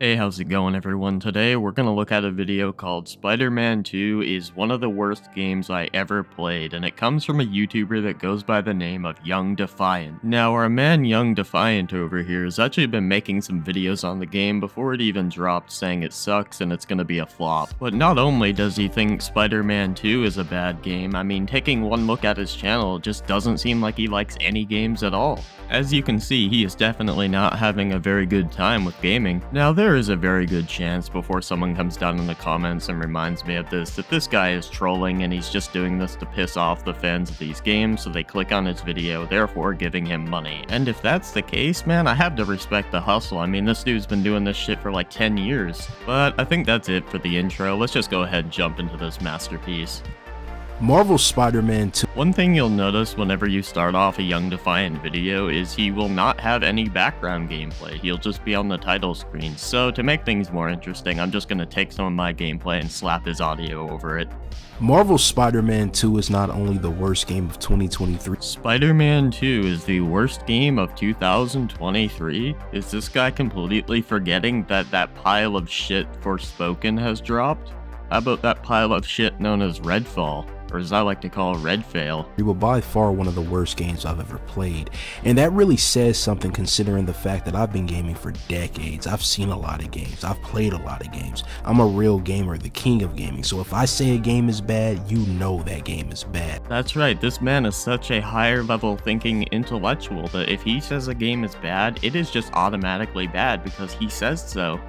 Hey, how's it going everyone? Today we're gonna look at a video called Spider-Man 2 is one of the worst games I ever played, and it comes from a YouTuber that goes by the name of youngdefiant. Now our man youngdefiant over here has actually been making some videos on the game before it even dropped, saying it sucks and it's gonna be a flop. But not only does he think Spider-Man 2 is a bad game, I mean taking one look at his channel, it just doesn't seem like he likes any games at all. As you can see, he is definitely not having a very good time with gaming. Now there is a very good chance before someone comes down in the comments and reminds me of this, that this guy is trolling and he's just doing this to piss off the fans of these games so they click on his video, therefore giving him money. And if that's the case, man, I have to respect the hustle. I mean, this dude's been doing this shit for like 10 years. But I think that's it for the intro. Let's just go ahead and jump into this masterpiece. Marvel's Spider-Man 2. One thing you'll notice whenever you start off a youngdefiant video is he will not have any background gameplay. He'll just be on the title screen. So to make things more interesting, I'm just going to take some of my gameplay and slap his audio over it. Marvel's Spider-Man 2 is not only the worst game of 2023. Spider-Man 2 is the worst game of 2023? Is this guy completely forgetting that that pile of shit Forspoken has dropped? How about that pile of shit known as Redfall? Or as I like to call Redfail. It was by far one of the worst games I've ever played, and that really says something considering the fact that I've been gaming for decades. I've seen a lot of games, I've played a lot of games. I'm a real gamer, the king of gaming, so if I say a game is bad, you know that game is bad. That's right, this man is such a higher level thinking intellectual that if he says a game is bad, it is just automatically bad because he says so.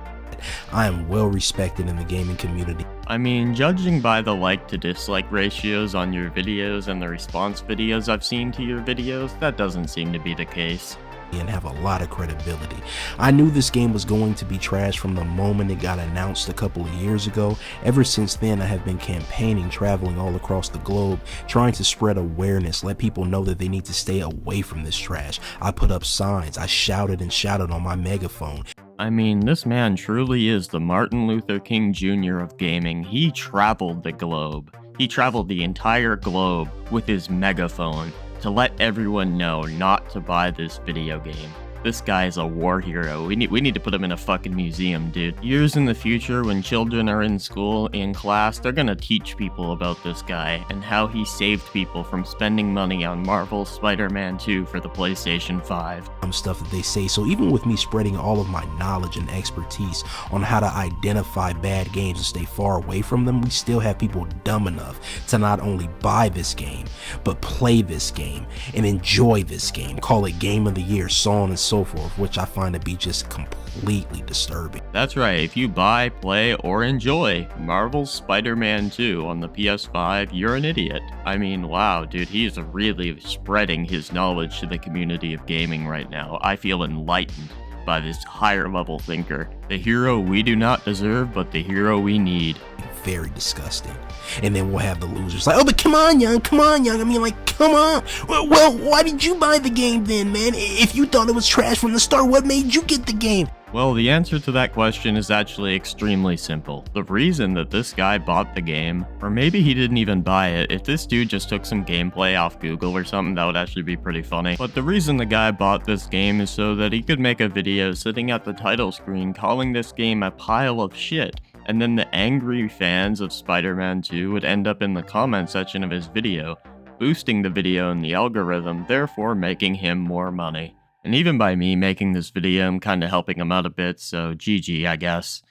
I am well respected in the gaming community. I mean, judging by the like to dislike ratios on your videos and the response videos I've seen to your videos, that doesn't seem to be the case. And have a lot of credibility. I knew this game was going to be trash from the moment it got announced a couple of years ago. Ever since then, I have been campaigning, traveling all across the globe, trying to spread awareness, let people know that they need to stay away from this trash. I put up signs, I shouted and shouted on my megaphone. I mean, this man truly is the Martin Luther King Jr. of gaming. He traveled the globe. He traveled the entire globe with his megaphone to let everyone know not to buy this video game. This guy is a war hero. We need to put him in a fucking museum, dude. Years in the future, when children are in school, in class, they're gonna teach people about this guy and how he saved people from spending money on Marvel's Spider-Man 2 for the PlayStation 5. Stuff that they say. So even with me spreading all of my knowledge and expertise on how to identify bad games and stay far away from them, we still have people dumb enough to not only buy this game, but play this game and enjoy this game, call it Game of the Year, so on and so forth, which I find to be just completely disturbing. That's right, if you buy, play, or enjoy Marvel's Spider-Man 2 on the PS5, you're an idiot. I mean, wow, dude, he's really spreading his knowledge to the community of gaming right now. I feel enlightened by this higher level thinker. The hero we do not deserve, but the hero we need. Very disgusting. And then we'll have the losers like, oh, but come on, young, come on, young. I mean, like, come on. Well, why did you buy the game then, man? If you thought it was trash from the start, what made you get the game? Well, the answer to that question is actually extremely simple. The reason that this guy bought the game, or maybe he didn't even buy it, if this dude just took some gameplay off Google or something, that would actually be pretty funny. But the reason the guy bought this game is so that he could make a video sitting at the title screen calling this game a pile of shit. And then the angry fans of Spider-Man 2 would end up in the comment section of his video, boosting the video in the algorithm, therefore making him more money. And even by me making this video, I'm kinda helping him out a bit, so GG, I guess.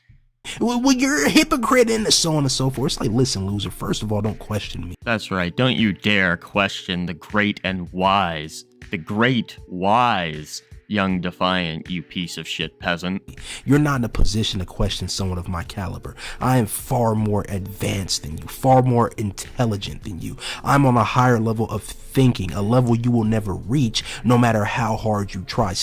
Well, you're a hypocrite and so on and so forth. It's like, listen, loser, first of all, don't question me. That's right, don't you dare question the great and wise. The great wise youngdefiant, you piece of shit peasant. You're not in a position to question someone of my caliber. I am far more advanced than you, far more intelligent than you. I'm on a higher level of thinking, a level you will never reach, no matter how hard you try.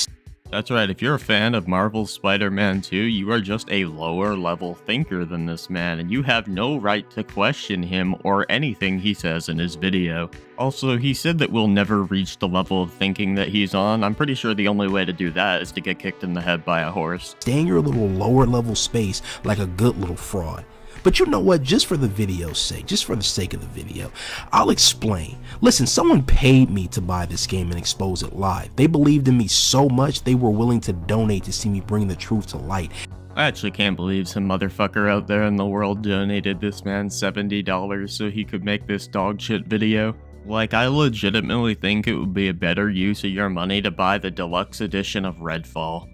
That's right, if you're a fan of Marvel's Spider-Man 2, you are just a lower level thinker than this man, and you have no right to question him or anything he says in his video. Also, he said that we'll never reach the level of thinking that he's on. I'm pretty sure the only way to do that is to get kicked in the head by a horse. Stay in your little lower level space like a good little fraud. But you know what, just for the video's sake, just for the sake of the video, I'll explain. Listen, someone paid me to buy this game and expose it live. They believed in me so much they were willing to donate to see me bring the truth to light. I actually can't believe some motherfucker out there in the world donated this man $70 so he could make this dog shit video. Like, I legitimately think it would be a better use of your money to buy the deluxe edition of Redfall.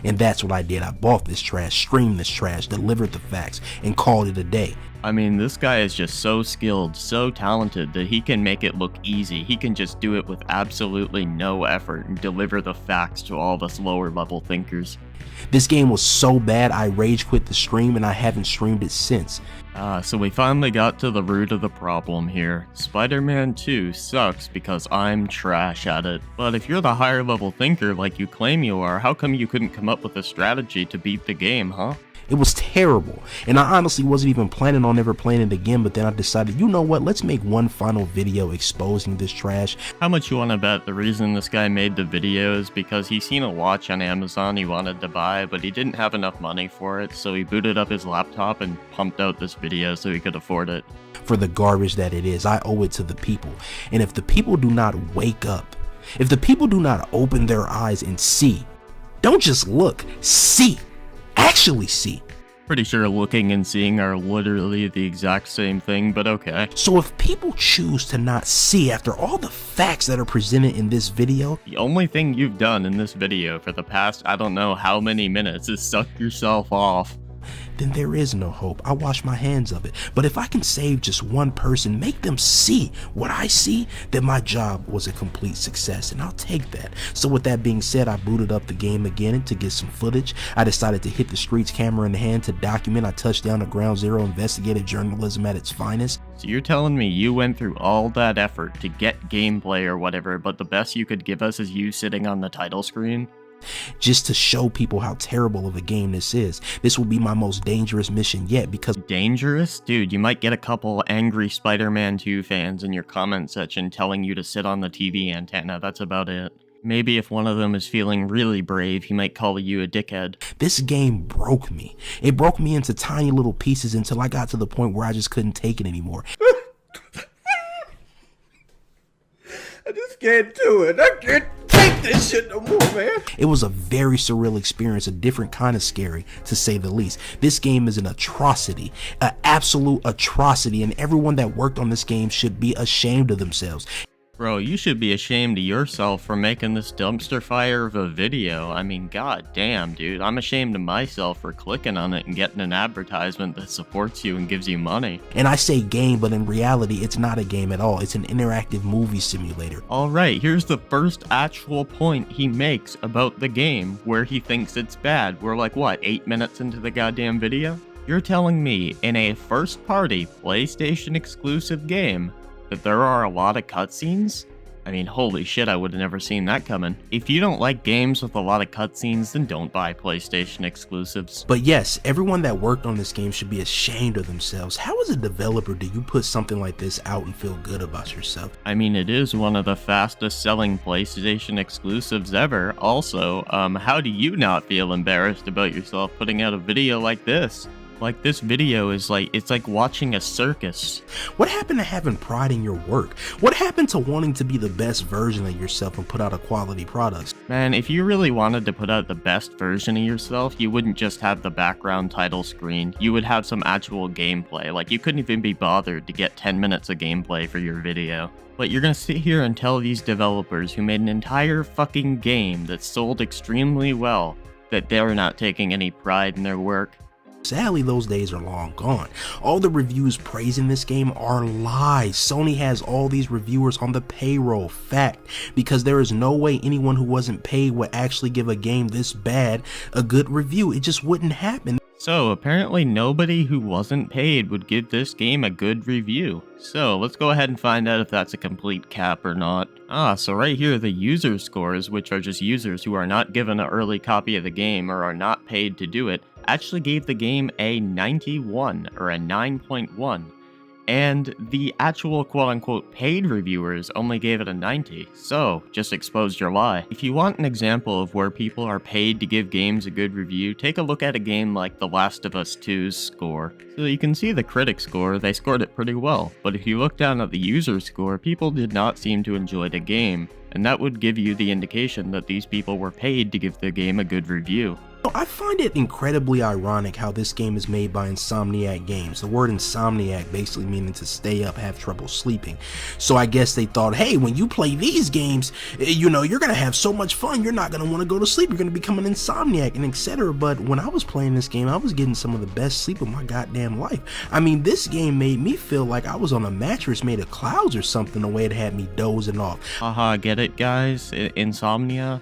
And that's what I did. I bought this trash, streamed this trash, delivered the facts, and called it a day. I mean, this guy is just so skilled, so talented that he can make it look easy. He can just do it with absolutely no effort and deliver the facts to all of us lower level thinkers. This game was so bad I rage quit the stream and I haven't streamed it since. So we finally got to the root of the problem here. Spider-Man 2 sucks because I'm trash at it. But if you're the higher level thinker like you claim you are, how come you couldn't come up with a strategy to beat the game, huh? It was terrible, and I honestly wasn't even planning on ever playing it again, but then I decided, you know what, let's make one final video exposing this trash. How much you wanna bet the reason this guy made the video is because he seen a watch on Amazon he wanted to buy, but he didn't have enough money for it, so he booted up his laptop and pumped out this video so he could afford it. For the garbage that it is, I owe it to the people, and if the people do not wake up, if the people do not open their eyes and see, don't just look, see, actually see. Pretty sure looking and seeing are literally the exact same thing, but okay. So if people choose to not see after all the facts that are presented in this video, the only thing you've done in this video for the past I don't know how many minutes is suck yourself off. then there is no hope. I wash my hands of it. But if I can save just one person, make them see what I see, then my job was a complete success, and I'll take that. So with that being said, I booted up the game again to get some footage. I decided to hit the streets camera in hand to document. I touched down to ground zero, investigative journalism at its finest. So you're telling me you went through all that effort to get gameplay or whatever, but the best you could give us is you sitting on the title screen? Just to show people how terrible of a game this is. This will be my most dangerous mission yet because— Dangerous? Dude, you might get a couple angry Spider-Man 2 fans in your comment section telling you to sit on the TV antenna. That's about it. Maybe if one of them is feeling really brave, he might call you a dickhead. This game broke me. It broke me into tiny little pieces until I got to the point where I just couldn't take it anymore. I just can't do it. I can't take this shit no more, man. It was a very surreal experience, a different kind of scary, to say the least. This game is an atrocity, an absolute atrocity, and everyone that worked on this game should be ashamed of themselves. Bro, you should be ashamed of yourself for making this dumpster fire of a video. I mean, god damn, dude. I'm ashamed of myself for clicking on it and getting an advertisement that supports you and gives you money. And I say game, but in reality, it's not a game at all. It's an interactive movie simulator. Alright, here's the first actual point he makes about the game where he thinks it's bad. We're like, what, 8 minutes into the goddamn video? You're telling me in a first-party PlayStation exclusive game that there are a lot of cutscenes? I mean, holy shit, I would have never seen that coming. If you don't like games with a lot of cutscenes, then don't buy PlayStation exclusives. But yes, everyone that worked on this game should be ashamed of themselves. How as a developer do you put something like this out and feel good about yourself? I mean, it is one of the fastest selling PlayStation exclusives ever. Also, how do you not feel embarrassed about yourself putting out a video like this? Like, this video is like, it's like watching a circus. What happened to having pride in your work? What happened to wanting to be the best version of yourself and put out a quality product? Man, if you really wanted to put out the best version of yourself, you wouldn't just have the background title screen. You would have some actual gameplay. Like, you couldn't even be bothered to get 10 minutes of gameplay for your video. But you're gonna sit here and tell these developers who made an entire fucking game that sold extremely well that they're not taking any pride in their work? Sadly, those days are long gone. All the reviews praising this game are lies. Sony has all these reviewers on the payroll. Fact. Because there is no way anyone who wasn't paid would actually give a game this bad a good review. It just wouldn't happen. So apparently nobody who wasn't paid would give this game a good review. So let's go ahead and find out if that's a complete cap or not. So right here, the user scores, which are just users who are not given an early copy of the game or are not paid to do it, actually gave the game a 91 or a 9.1. And the actual quote-unquote paid reviewers only gave it a 90, so just exposed your lie. If you want an example of where people are paid to give games a good review, take a look at a game like The Last of Us 2's score. So you can see the critic score, they scored it pretty well, but if you look down at the user score, people did not seem to enjoy the game, and that would give you the indication that these people were paid to give the game a good review. I find it incredibly ironic how this game is made by Insomniac Games. The word insomniac basically meaning to stay up, have trouble sleeping. So I guess they thought, hey, when you play these games, you know, you're gonna have so much fun, you're not gonna want to go to sleep, you're gonna become an insomniac and etc. But when I was playing this game, I was getting some of the best sleep of my goddamn life. I mean, this game made me feel like I was on a mattress made of clouds or something, the way it had me dozing off. Haha, get it, guys? Insomnia?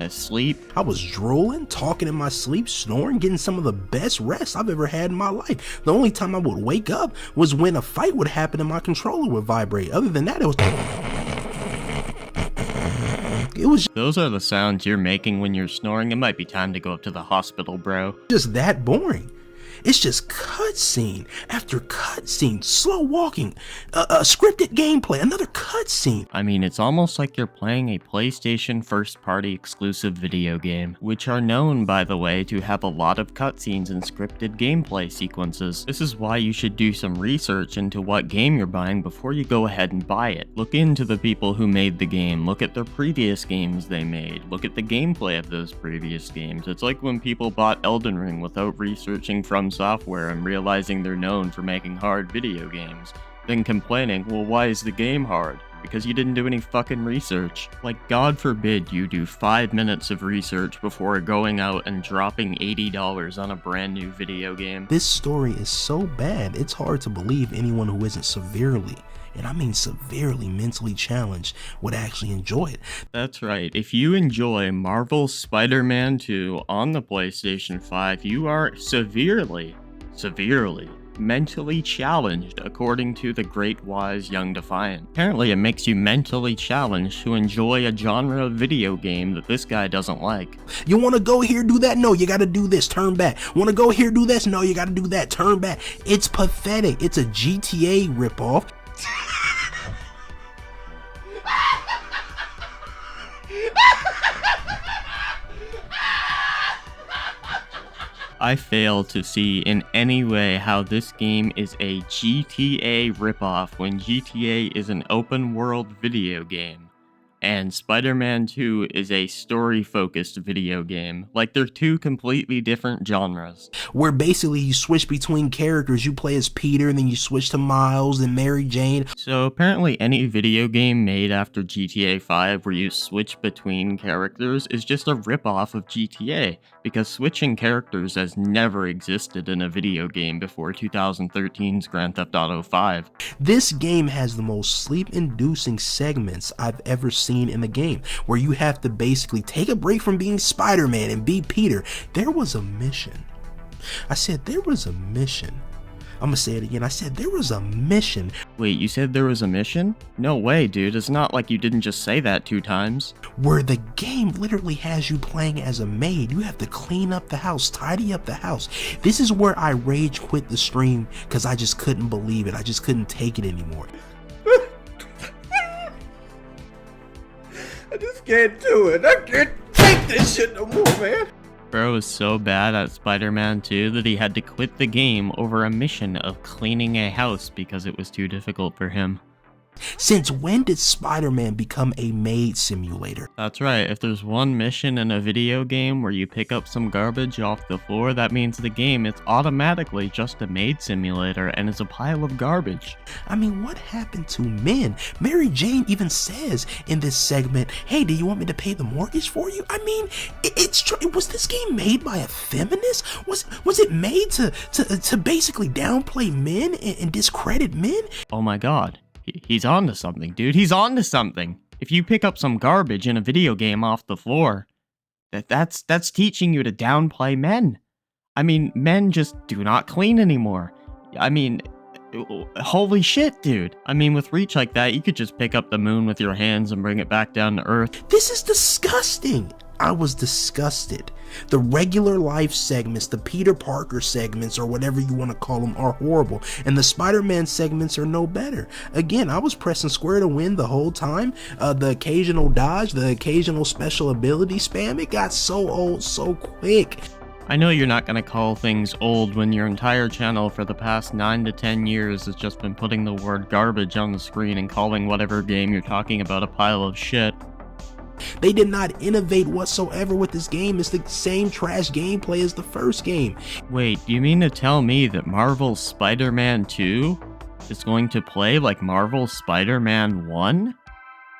Sleep? I was drooling, talking in my sleep, snoring, getting some of the best rest I've ever had in my life. The only time I would wake up was when a fight would happen and my controller would vibrate. Other than that, it was Those are the sounds you're making when you're snoring. It might be time to go up to the hospital, bro. just that boring. It's just cutscene after cutscene, slow walking, scripted gameplay, another cutscene. I mean, it's almost like you're playing a PlayStation first-party exclusive video game, which are known, by the way, to have a lot of cutscenes and scripted gameplay sequences. This is why you should do some research into what game you're buying before you go ahead and buy it. Look into the people who made the game, look at their previous games they made, look at the gameplay of those previous games. It's like when people bought Elden Ring without researching From Software and realizing they're known for making hard video games, then complaining, well, why is the game hard? Because you didn't do any fucking research. Like, God forbid you do 5 minutes of research before going out and dropping $80 on a brand new video game. This story is so bad, it's hard to believe anyone who isn't severely, and I mean severely mentally challenged, would actually enjoy it. That's right, if you enjoy Marvel's Spider-Man 2 on the PlayStation 5, you are severely mentally challenged, according to the great wise Young Defiant. Apparently it makes you mentally challenged to enjoy a genre of video game that this guy doesn't like. You want to go here, do that? No, you got to do this, turn back. Want to go here, do this? No, you got to do that, turn back. It's pathetic. It's a GTA ripoff. I fail to see in any way how this game is a GTA ripoff when GTA is an open world video game and Spider-Man 2 is a story-focused video game. Like, they're two completely different genres. Where basically you switch between characters. You play as Peter, and then you switch to Miles and Mary Jane. So apparently any video game made after GTA 5 where you switch between characters is just a ripoff of GTA, because switching characters has never existed in a video game before 2013's Grand Theft Auto 5. This game has the most sleep-inducing segments I've ever seen in the game, where you have to basically take a break from being Spider-Man and be Peter. There was a mission. I said there was a mission. I'm gonna say it again. I said there was a mission. Wait, you said there was a mission? No way, dude. It's not like you didn't just say that 2 times. Where the game literally has you playing as a maid. You have to clean up the house, tidy up the house. This is where I rage quit the stream because I just couldn't believe it. I just couldn't take it anymore. I just can't do it. I can't take this shit no more, man. Bro was so bad at Spider-Man 2 that he had to quit the game over a mission of cleaning a house because it was too difficult for him. Since when did Spider-Man become a maid simulator? That's right, if there's one mission in a video game where you pick up some garbage off the floor, that means the game is automatically just a maid simulator and is a pile of garbage. I mean, what happened to men? Mary Jane even says in this segment, hey, do you want me to pay the mortgage for you? I mean, it's true. Was this game made by a feminist? Was it made to basically downplay men and discredit men? Oh my god. He's onto something, dude. He's onto something. If you pick up some garbage in a video game off the floor, that's teaching you to downplay men. I mean, men just do not clean anymore. I mean, holy shit, dude. I mean, with reach like that, you could just pick up the moon with your hands and bring it back down to Earth. This is disgusting. I was disgusted. The regular life segments, the Peter Parker segments, or whatever you want to call them, are horrible, and the Spider-Man segments are no better. Again, I was pressing square to win the whole time. The occasional dodge, the occasional special ability spam, it got so old so quick. I know you're not gonna call things old when your entire channel for the past 9 to 10 years has just been putting the word garbage on the screen and calling whatever game you're talking about a pile of shit. They did not innovate whatsoever with this game. It's the same trash gameplay as the first game. Wait, do you mean to tell me that Marvel's Spider-Man 2 is going to play like Marvel's Spider-Man 1?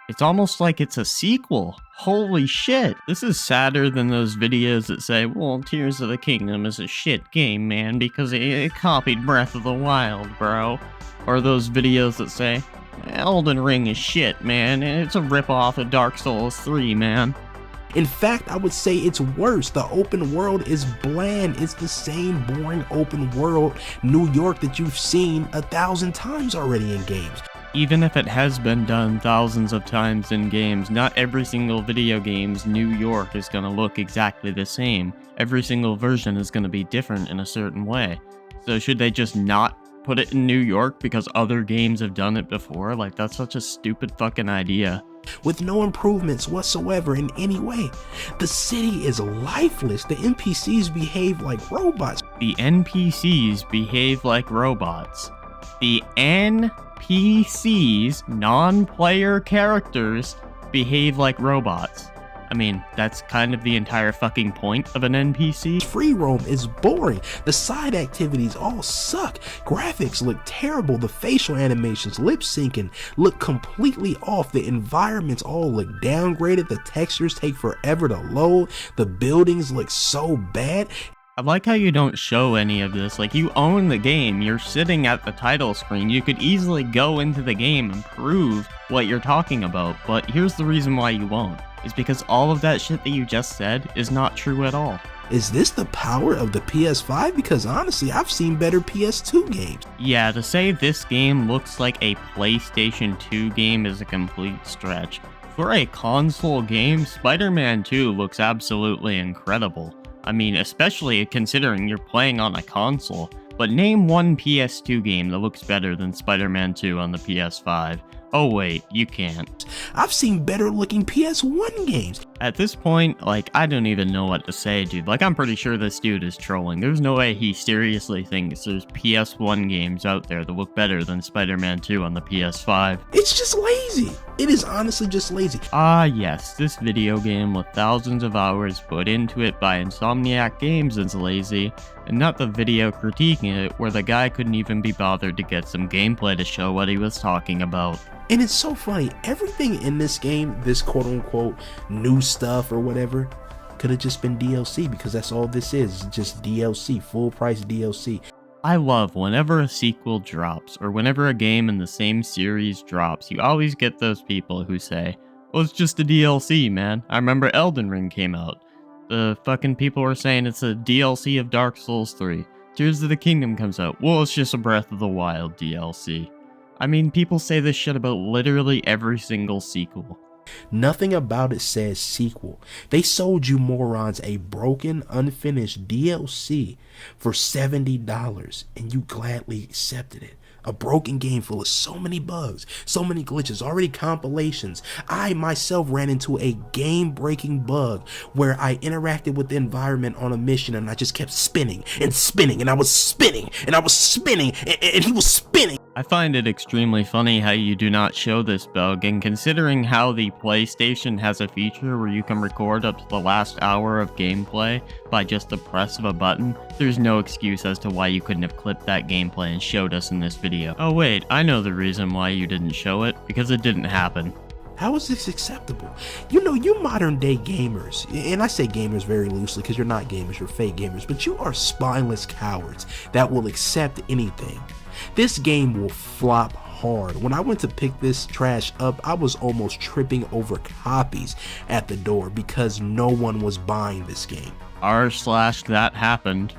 It's almost like it's a sequel. Holy shit. This is sadder than those videos that say, well, Tears of the Kingdom is a shit game, man, because it copied Breath of the Wild, bro. Or those videos that say, Elden Ring is shit, man, and it's a ripoff of Dark Souls 3, man. In fact, I would say it's worse. The open world is bland. It's the same boring open world New York that you've seen 1,000 times already in games. Even if it has been done thousands of times in games, not every single video game's New York is going to look exactly the same. Every single version is going to be different in a certain way. So should they just not put it in New York because other games have done it before? Like, that's such a stupid fucking idea. With no improvements whatsoever in any way. The city is lifeless. The NPCs behave like robots. The NPCs behave like robots. The NPCs, non-player characters, behave like robots. I mean, that's kind of the entire fucking point of an NPC. Free roam is boring. The side activities all suck. Graphics look terrible. The facial animations, lip syncing look completely off. The environments all look downgraded. The textures take forever to load. The buildings look so bad. I like how you don't show any of this. Like, you own the game, you're sitting at the title screen, you could easily go into the game and prove what you're talking about, but here's the reason why you won't. Is because all of that shit that you just said is not true at all. Is this the power of the PS5? Because honestly, I've seen better PS2 games. Yeah, to say this game looks like a PlayStation 2 game is a complete stretch. For a console game, Spider-Man 2 looks absolutely incredible. I mean, especially considering you're playing on a console. But name one PS2 game that looks better than Spider-Man 2 on the PS5. Oh wait, you can't. I've seen better looking PS1 games. At this point, like, I don't even know what to say, dude. Like, I'm pretty sure this dude is trolling. There's no way he seriously thinks there's PS1 games out there that look better than Spider-Man 2 on the PS5. It's just lazy. It is honestly just lazy. Ah yes, this video game with thousands of hours put into it by Insomniac Games is lazy, and not the video critiquing it where the guy couldn't even be bothered to get some gameplay to show what he was talking about. And it's so funny, everything in this game, this quote-unquote new stuff or whatever, could have just been DLC, because that's all this is, just DLC, full price DLC. I love whenever a sequel drops, or whenever a game in the same series drops, you always get those people who say, well, it's just a DLC, man. I remember Elden Ring came out. The fucking people were saying it's a DLC of Dark Souls 3. Tears of the Kingdom comes out. Well, it's just a Breath of the Wild DLC. I mean, people say this shit about literally every single sequel. Nothing about it says sequel. They sold you morons a broken, unfinished DLC for $70, and you gladly accepted it. A broken game full of so many bugs, so many glitches, already compilations. I myself ran into a game-breaking bug where I interacted with the environment on a mission and I just kept spinning and spinning, and I was spinning and I was spinning and he was spinning. I find it extremely funny how you do not show this bug, and considering how the PlayStation has a feature where you can record up to the last hour of gameplay by just the press of a button, there's no excuse as to why you couldn't have clipped that gameplay and showed us in this video. Oh wait, I know the reason why you didn't show it, because it didn't happen. How is this acceptable? You know, you modern day gamers, and I say gamers very loosely because you're not gamers, you're fake gamers, but you are spineless cowards that will accept anything. This game will flop hard. When I went to pick this trash up, I was almost tripping over copies at the door because no one was buying this game. r/that happened.